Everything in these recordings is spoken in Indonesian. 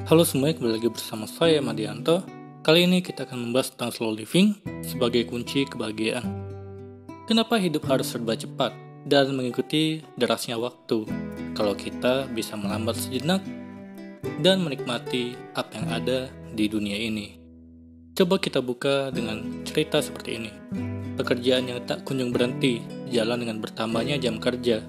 Halo semua, kembali lagi bersama saya Madianto. Kali ini kita akan membahas tentang slow living sebagai kunci kebahagiaan. Kenapa hidup harus serba cepat dan mengikuti derasnya waktu, kalau kita bisa melambat sejenak dan menikmati apa yang ada di dunia ini? Coba kita buka dengan cerita seperti ini. Pekerjaan yang tak kunjung berhenti, jalan dengan bertambahnya jam kerja.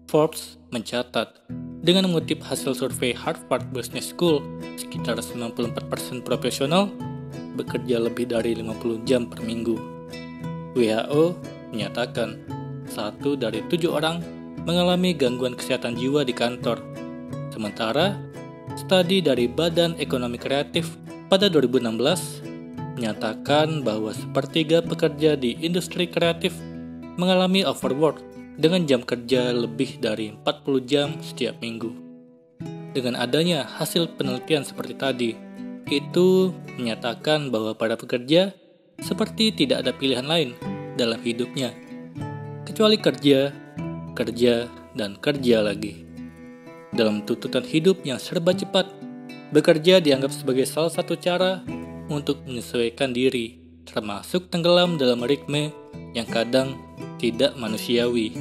Forbes mencatat, dengan mengutip hasil survei Harvard Business School, sekitar 94% profesional bekerja lebih dari 50 jam per minggu. WHO menyatakan, 1 dari 7 orang mengalami gangguan kesehatan jiwa di kantor. Sementara, studi dari Badan Ekonomi Kreatif pada 2016 menyatakan bahwa sepertiga pekerja di industri kreatif mengalami overwork dengan jam kerja lebih dari 40 jam setiap minggu. Dengan adanya hasil penelitian seperti tadi, itu menyatakan bahwa para pekerja seperti tidak ada pilihan lain dalam hidupnya, kecuali kerja, dan kerja lagi. Dalam tuntutan hidup yang serba cepat, bekerja dianggap sebagai salah satu cara untuk menyesuaikan diri, termasuk tenggelam dalam ritme yang kadang tidak manusiawi.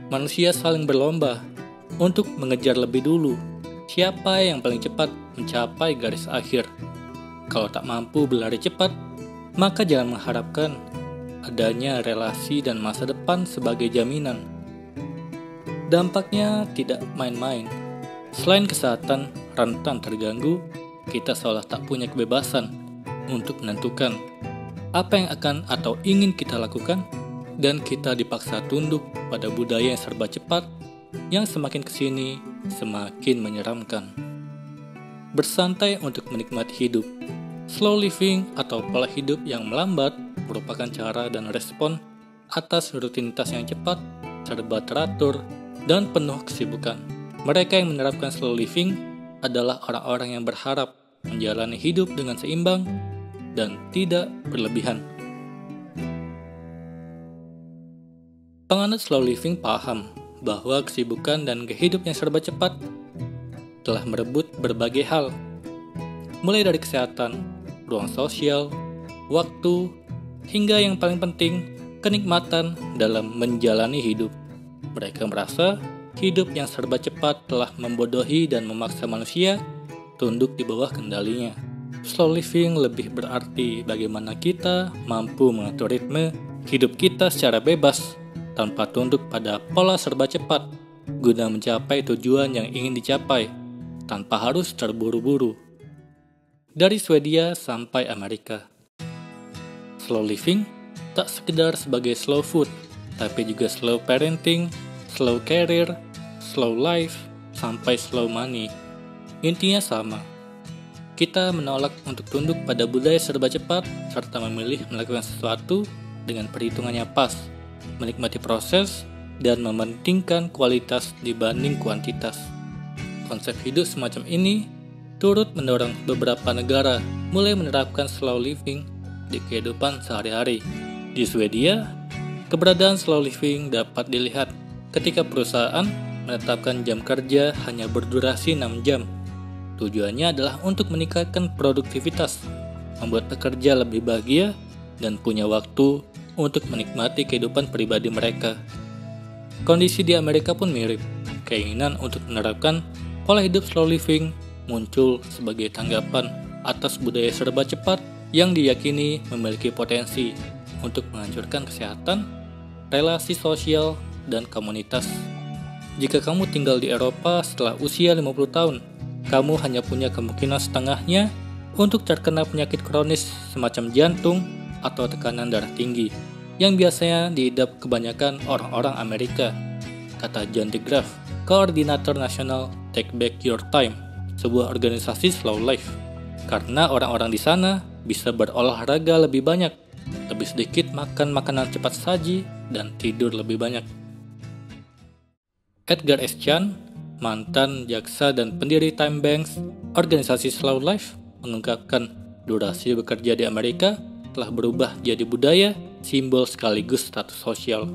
Manusia saling berlomba untuk mengejar lebih dulu siapa yang paling cepat mencapai garis akhir. Kalau tak mampu berlari cepat, maka jangan mengharapkan adanya relasi dan masa depan sebagai jaminan. Dampaknya tidak main-main. Selain kesehatan rentan terganggu, kita seolah tak punya kebebasan untuk menentukan apa yang akan atau ingin kita lakukan, dan kita dipaksa tunduk pada budaya yang serba cepat yang semakin kesini semakin menyeramkan. Bersantai untuk menikmati hidup. Slow living atau pola hidup yang melambat merupakan cara dan respon atas rutinitas yang cepat, serba teratur, dan penuh kesibukan. Mereka yang menerapkan slow living adalah orang-orang yang berharap menjalani hidup dengan seimbang dan tidak berlebihan. Penganut slow living paham bahwa kesibukan dan kehidupan yang serba cepat telah merebut berbagai hal, mulai dari kesehatan, ruang sosial, waktu, hingga yang paling penting, kenikmatan dalam menjalani hidup. Mereka merasa hidup yang serba cepat telah membodohi dan memaksa manusia tunduk di bawah kendalinya. Slow living lebih berarti bagaimana kita mampu mengatur ritme hidup kita secara bebas, tanpa tunduk pada pola serba cepat, guna mencapai tujuan yang ingin dicapai, tanpa harus terburu-buru. Dari Swedia sampai Amerika. Slow living tak sekedar sebagai slow food, tapi juga slow parenting, slow career, slow life, sampai slow money. Intinya sama. Kita menolak untuk tunduk pada budaya serba cepat, serta memilih melakukan sesuatu dengan perhitungannya pas, menikmati proses, dan mementingkan kualitas dibanding kuantitas. Konsep hidup semacam ini turut mendorong beberapa negara mulai menerapkan slow living di kehidupan sehari-hari. Di Swedia, keberadaan slow living dapat dilihat ketika perusahaan menetapkan jam kerja hanya berdurasi 6 jam. Tujuannya adalah untuk meningkatkan produktivitas, membuat pekerja lebih bahagia, dan punya waktu untuk menikmati kehidupan pribadi mereka. Kondisi di Amerika pun mirip. Keinginan untuk menerapkan pola hidup slow living muncul sebagai tanggapan atas budaya serba cepat yang diyakini memiliki potensi untuk menghancurkan kesehatan, relasi sosial, dan komunitas. Jika kamu tinggal di Eropa setelah usia 50 tahun, kamu hanya punya kemungkinan setengahnya untuk terkena penyakit kronis semacam jantung atau tekanan darah tinggi, yang biasanya diidap kebanyakan orang-orang Amerika, kata John DeGraff, Koordinator Nasional Take Back Your Time, sebuah organisasi slow life. Karena orang-orang di sana bisa berolahraga lebih banyak, lebih sedikit makan makanan cepat saji, dan tidur lebih banyak. Edgar S. Chan, mantan jaksa dan pendiri Time Banks, organisasi slow life, mengungkapkan durasi bekerja di Amerika telah berubah jadi budaya, simbol sekaligus status sosial.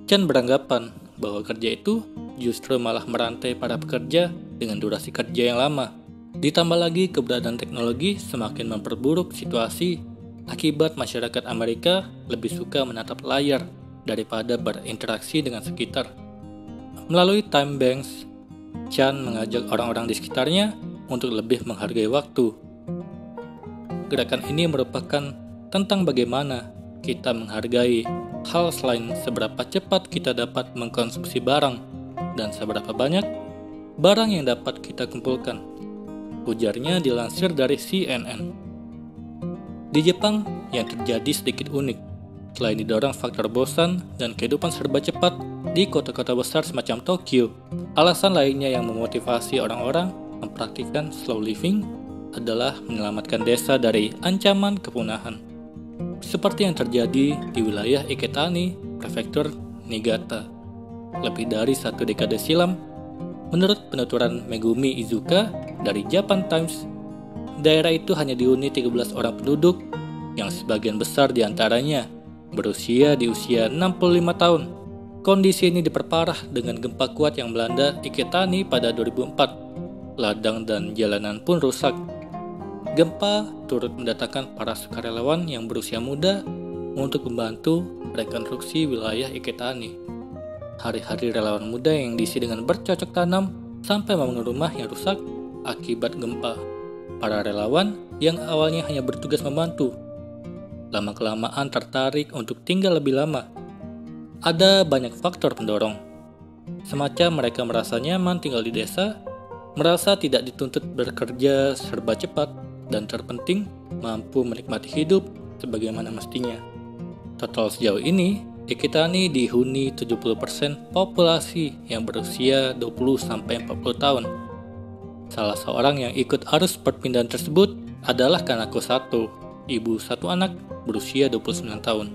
Chan beranggapan bahwa kerja itu justru malah merantai para pekerja dengan durasi kerja yang lama, Ditambah lagi keberadaan teknologi semakin memperburuk situasi akibat masyarakat Amerika lebih suka menatap layar daripada berinteraksi dengan sekitar. Melalui Time Banks, Chan mengajak orang-orang di sekitarnya untuk lebih menghargai waktu. Gerakan ini merupakan tentang bagaimana kita menghargai hal selain seberapa cepat kita dapat mengkonsumsi barang dan seberapa banyak barang yang dapat kita kumpulkan, ujarnya dilansir dari CNN. Di Jepang, yang terjadi sedikit unik. Selain didorong faktor bosan dan kehidupan serba cepat di kota-kota besar semacam Tokyo, alasan lainnya yang memotivasi orang-orang mempraktikkan slow living adalah menyelamatkan desa dari ancaman kepunahan. Seperti yang terjadi di wilayah Iketani, prefektur Niigata. Lebih dari 1 dekade silam, menurut penuturan Megumi Iizuka dari Japan Times, daerah itu hanya dihuni 13 orang penduduk yang sebagian besar diantaranya berusia di usia 65 tahun. Kondisi ini diperparah dengan gempa kuat yang melanda Iketani pada 2004. Ladang dan jalanan pun rusak. Gempa turut mendatangkan para sukarelawan yang berusia muda untuk membantu rekonstruksi wilayah Iketani. Hari-hari relawan muda yang diisi dengan bercocok tanam sampai membangun rumah yang rusak akibat gempa. Para relawan yang awalnya hanya bertugas membantu, lama-kelamaan tertarik untuk tinggal lebih lama. Ada banyak faktor pendorong. Semacam mereka merasa nyaman tinggal di desa, merasa tidak dituntut bekerja serba cepat, dan terpenting mampu menikmati hidup sebagaimana mestinya. Total sejauh ini, Iketani dihuni 70% populasi yang berusia 20-40 tahun. Salah seorang yang ikut arus perpindahan tersebut adalah Kanako Sato, ibu 1 anak berusia 29 tahun.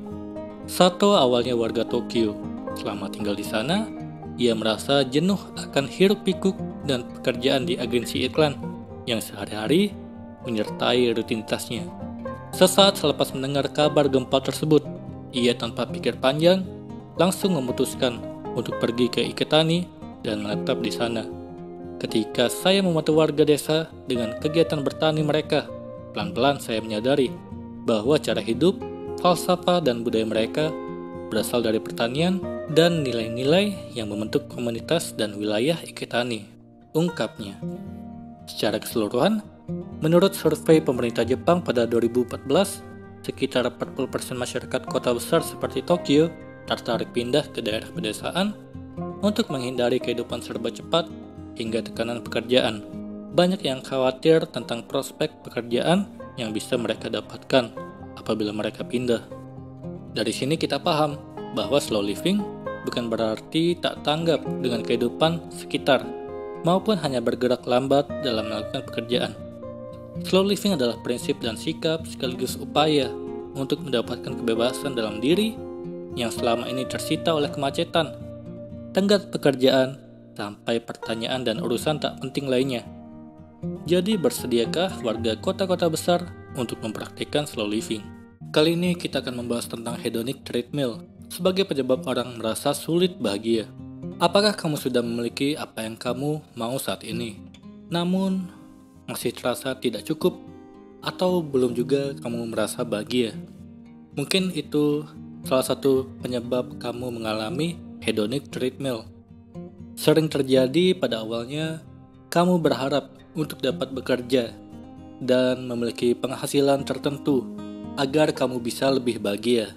Sato awalnya warga Tokyo. Selama tinggal di sana, ia merasa jenuh akan hiruk-pikuk dan pekerjaan di agensi iklan yang sehari-hari menyertai rutinitasnya. Sesaat selepas mendengar kabar gempa tersebut, ia tanpa pikir panjang langsung memutuskan untuk pergi ke Iketani dan menetap di sana. Ketika saya membantu warga desa dengan kegiatan bertani mereka, pelan-pelan saya menyadari bahwa cara hidup, falsafah, dan budaya mereka berasal dari pertanian dan nilai-nilai yang membentuk komunitas dan wilayah Iketani, ungkapnya. Secara keseluruhan, menurut survei pemerintah Jepang pada 2014, sekitar 40% masyarakat kota besar seperti Tokyo tertarik pindah ke daerah pedesaan untuk menghindari kehidupan serba cepat hingga tekanan pekerjaan. Banyak yang khawatir tentang prospek pekerjaan yang bisa mereka dapatkan apabila mereka pindah. Dari sini kita paham bahwa slow living bukan berarti tak tanggap dengan kehidupan sekitar, maupun hanya bergerak lambat dalam melakukan pekerjaan. Slow living adalah prinsip dan sikap sekaligus upaya untuk mendapatkan kebebasan dalam diri yang selama ini tersita oleh kemacetan, tenggat pekerjaan, sampai pertanyaan dan urusan tak penting lainnya. Jadi bersediakah warga kota-kota besar untuk mempraktikkan slow living? Kali ini kita akan membahas tentang hedonic treadmill sebagai penyebab orang merasa sulit bahagia. Apakah kamu sudah memiliki apa yang kamu mau saat ini, namun masih terasa tidak cukup, atau belum juga kamu merasa bahagia? Mungkin itu salah satu penyebab kamu mengalami hedonic treadmill. Sering terjadi pada awalnya, kamu berharap untuk dapat bekerja dan memiliki penghasilan tertentu agar kamu bisa lebih bahagia.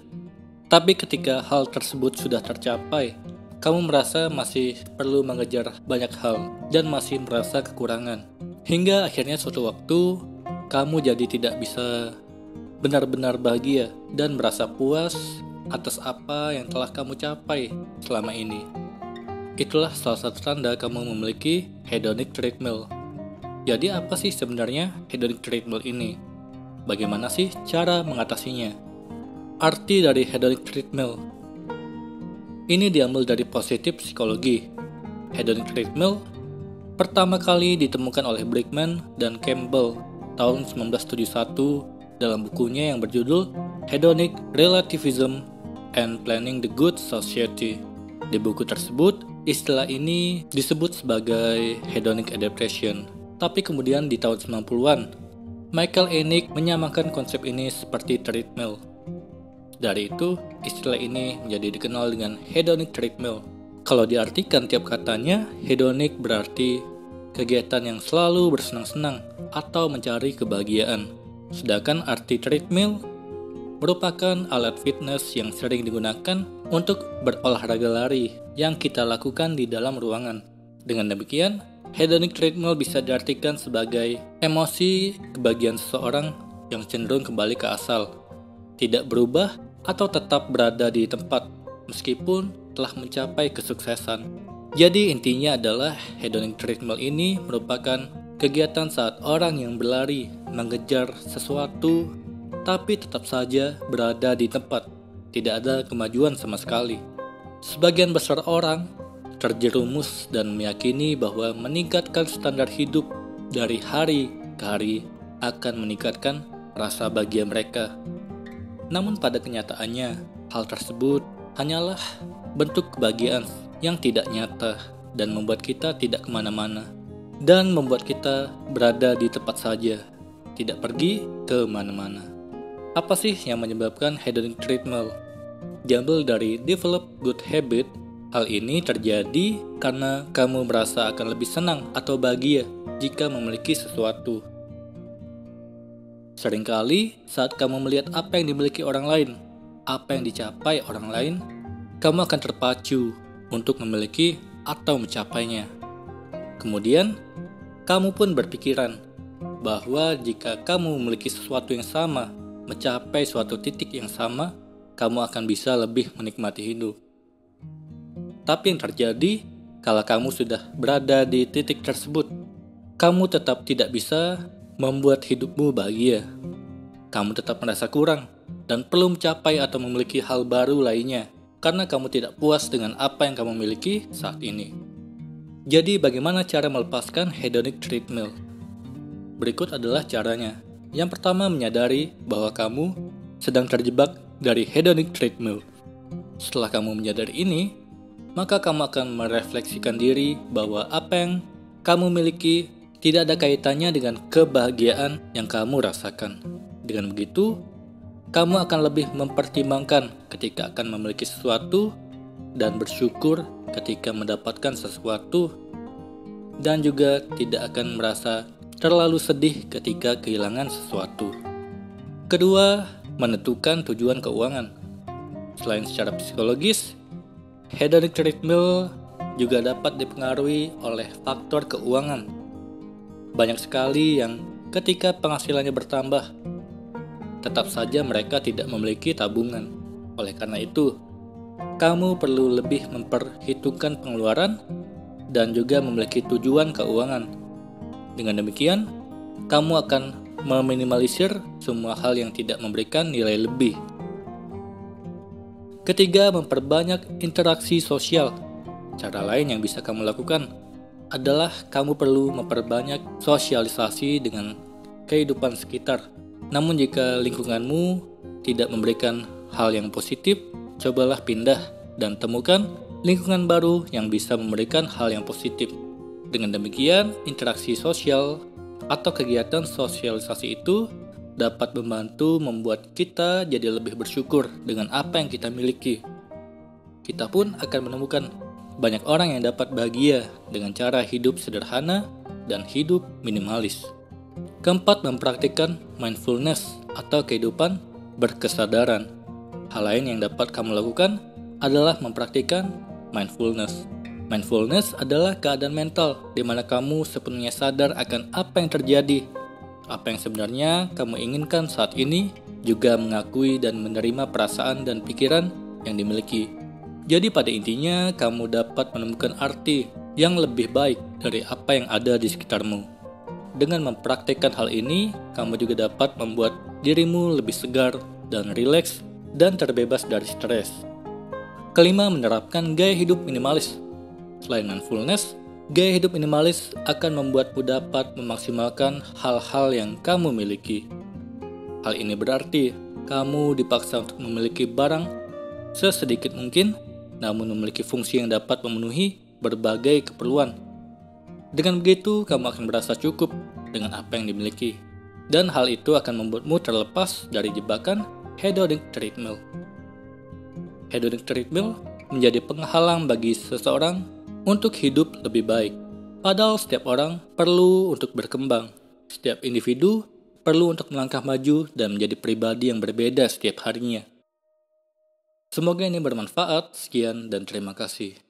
Tapi ketika hal tersebut sudah tercapai, kamu merasa masih perlu mengejar banyak hal dan masih merasa kekurangan. Hingga akhirnya suatu waktu, kamu jadi tidak bisa benar-benar bahagia dan merasa puas atas apa yang telah kamu capai selama ini. Itulah salah satu tanda kamu memiliki hedonic treadmill. Jadi apa sih sebenarnya hedonic treadmill ini? Bagaimana sih cara mengatasinya? Arti dari hedonic treadmill ini diambil dari positif psikologi. Hedonic treadmill pertama kali ditemukan oleh Brickman dan Campbell tahun 1971 dalam bukunya yang berjudul Hedonic Relativism and Planning the Good Society. Di buku tersebut, istilah ini disebut sebagai hedonic adaptation. Tapi kemudian di tahun 90-an, Michael Eynick menyamakan konsep ini seperti treadmill. Dari itu, istilah ini menjadi dikenal dengan hedonic treadmill. Kalau diartikan tiap katanya, hedonic berarti kegiatan yang selalu bersenang-senang atau mencari kebahagiaan. Sedangkan arti treadmill merupakan alat fitness yang sering digunakan untuk berolahraga lari yang kita lakukan di dalam ruangan. Dengan demikian, hedonic treadmill bisa diartikan sebagai emosi kebahagiaan seseorang yang cenderung kembali ke asal, tidak berubah atau tetap berada di tempat meskipun telah mencapai kesuksesan. Jadi intinya adalah hedonic treadmill ini merupakan kegiatan saat orang yang berlari mengejar sesuatu tapi tetap saja berada di tempat, tidak ada kemajuan sama sekali. Sebagian besar orang terjerumus dan meyakini bahwa meningkatkan standar hidup dari hari ke hari akan meningkatkan rasa bahagia mereka. Namun pada kenyataannya, hal tersebut hanyalah bentuk kebahagiaan yang tidak nyata dan membuat kita tidak kemana-mana dan membuat kita berada di tempat saja, tidak pergi ke mana-mana. Apa sih yang menyebabkan hedonic treadmill? Diambil dari Develop Good Habit, hal ini terjadi karena kamu merasa akan lebih senang atau bahagia jika memiliki sesuatu. Seringkali saat kamu melihat apa yang dimiliki orang lain, apa yang dicapai orang lain, kamu akan terpacu untuk memiliki atau mencapainya. Kemudian, kamu pun berpikiran bahwa jika kamu memiliki sesuatu yang sama, mencapai suatu titik yang sama, kamu akan bisa lebih menikmati hidup. Tapi yang terjadi, kalau kamu sudah berada di titik tersebut, kamu tetap tidak bisa membuat hidupmu bahagia. Kamu tetap merasa kurang dan perlu mencapai atau memiliki hal baru lainnya karena kamu tidak puas dengan apa yang kamu miliki saat ini. Jadi bagaimana cara melepaskan hedonic treadmill? Berikut adalah caranya. Yang pertama, menyadari bahwa kamu sedang terjebak dari hedonic treadmill. Setelah kamu menyadari ini, maka kamu akan merefleksikan diri bahwa apa yang kamu miliki tidak ada kaitannya dengan kebahagiaan yang kamu rasakan. Dengan begitu, kamu akan lebih mempertimbangkan ketika akan memiliki sesuatu dan bersyukur ketika mendapatkan sesuatu, dan juga tidak akan merasa terlalu sedih ketika kehilangan sesuatu. Kedua, menentukan tujuan keuangan. Selain secara psikologis, hedonic treadmill juga dapat dipengaruhi oleh faktor keuangan. Banyak sekali yang ketika penghasilannya bertambah, tetap saja mereka tidak memiliki tabungan. Oleh karena itu, kamu perlu lebih memperhitungkan pengeluaran dan juga memiliki tujuan keuangan. Dengan demikian, kamu akan meminimalisir semua hal yang tidak memberikan nilai lebih. Ketiga, memperbanyak interaksi sosial. Cara lain yang bisa kamu lakukan adalah kamu perlu memperbanyak sosialisasi dengan kehidupan sekitar. Namun jika lingkunganmu tidak memberikan hal yang positif, cobalah pindah dan temukan lingkungan baru yang bisa memberikan hal yang positif. Dengan demikian, interaksi sosial atau kegiatan sosialisasi itu dapat membantu membuat kita jadi lebih bersyukur dengan apa yang kita miliki. Kita pun akan menemukan banyak orang yang dapat bahagia dengan cara hidup sederhana dan hidup minimalis. Keempat, mempraktikkan mindfulness atau kehidupan berkesadaran. Hal lain yang dapat kamu lakukan adalah mempraktikkan mindfulness. Mindfulness adalah keadaan mental di mana kamu sepenuhnya sadar akan apa yang terjadi, apa yang sebenarnya kamu inginkan saat ini, juga mengakui dan menerima perasaan dan pikiran yang dimiliki. Jadi pada intinya, kamu dapat menemukan arti yang lebih baik dari apa yang ada di sekitarmu. Dengan mempraktikkan hal ini, kamu juga dapat membuat dirimu lebih segar dan rileks dan terbebas dari stres. Kelima, menerapkan gaya hidup minimalis. Selain mindfulness, gaya hidup minimalis akan membuatmu dapat memaksimalkan hal-hal yang kamu miliki. Hal ini berarti kamu dipaksa untuk memiliki barang sesedikit mungkin, namun memiliki fungsi yang dapat memenuhi berbagai keperluan. Dengan begitu, kamu akan merasa cukup dengan apa yang dimiliki. Dan hal itu akan membuatmu terlepas dari jebakan hedonic treadmill. Hedonic treadmill menjadi penghalang bagi seseorang untuk hidup lebih baik. Padahal setiap orang perlu untuk berkembang. Setiap individu perlu untuk melangkah maju dan menjadi pribadi yang berbeda setiap harinya. Semoga ini bermanfaat. Sekian dan terima kasih.